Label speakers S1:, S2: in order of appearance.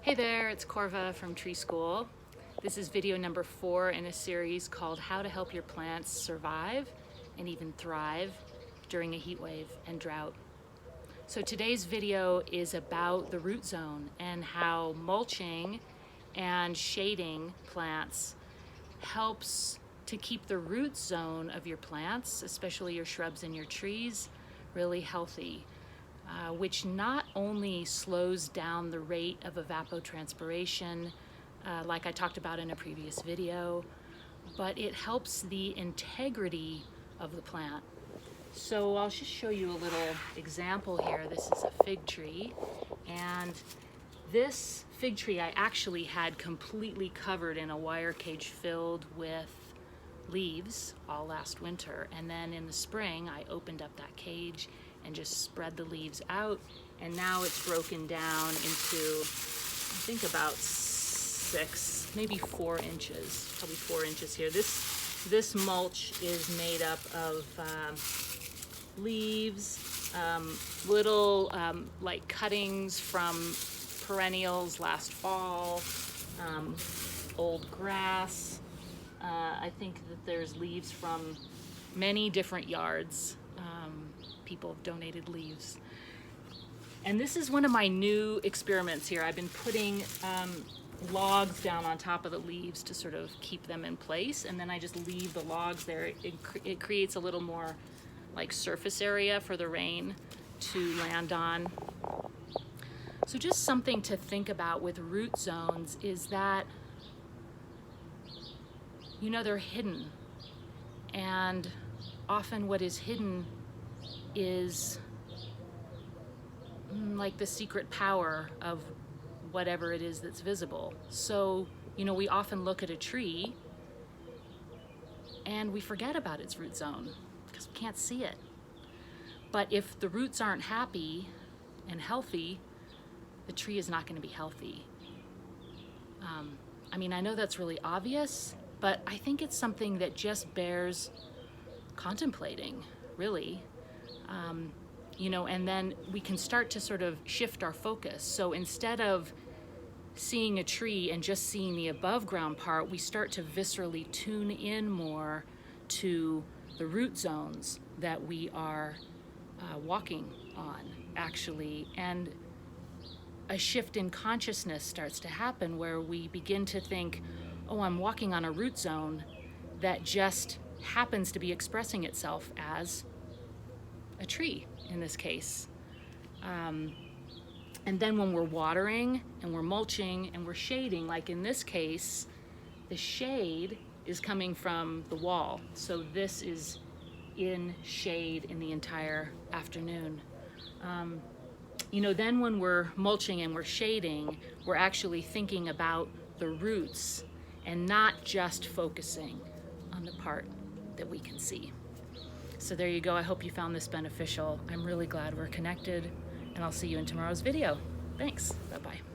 S1: Hey there, it's Corva from Tree School. This is video number 4 in a series called How to Help Your Plants Survive and Even Thrive During a Heat Wave and Drought. So today's video is about the root zone and how mulching and shading plants helps to keep the root zone of your plants, especially your shrubs and your trees, really healthy. Which not only slows down the rate of evapotranspiration, like I talked about in a previous video, but it helps the integrity of the plant. So I'll just show you a little example here. This is a fig tree, and this fig tree I actually had completely covered in a wire cage filled with leaves all last winter, and then in the spring I opened up that cage and just spread the leaves out, and now it's broken down into, I think, about 6, maybe 4 inches, probably 4 inches here. This mulch is made up of leaves, little like cuttings from perennials last fall, old grass. I think that there's leaves from many different yards. People have donated leaves. And this is one of my new experiments here. I've been putting logs down on top of the leaves to sort of keep them in place, and then I just leave the logs there. It creates a little more like surface area for the rain to land on. So just something to think about with root zones is that, you know, they're hidden, and often what is hidden is like the secret power of whatever it is that's visible. So, you know, we often look at a tree and we forget about its root zone because we can't see it. But if the roots aren't happy and healthy, the tree is not going to be healthy. I mean, I know that's really obvious, but I think it's something that just bears contemplating, really. You know, and then we can start to sort of shift our focus. So instead of seeing a tree and just seeing the above ground part, we start to viscerally tune in more to the root zones that we are walking on, actually. And a shift in consciousness starts to happen where we begin to think, oh, I'm walking on a root zone that just happens to be expressing itself as a tree in this case. And then when we're watering and we're mulching and we're shading, like in this case, the shade is coming from the wall. So this is in shade in the entire afternoon. You know, then when we're mulching and we're shading, we're actually thinking about the roots and not just focusing on the part that we can see. So there you go. I hope you found this beneficial. I'm really glad we're connected, and I'll see you in tomorrow's video. Thanks. Bye-bye.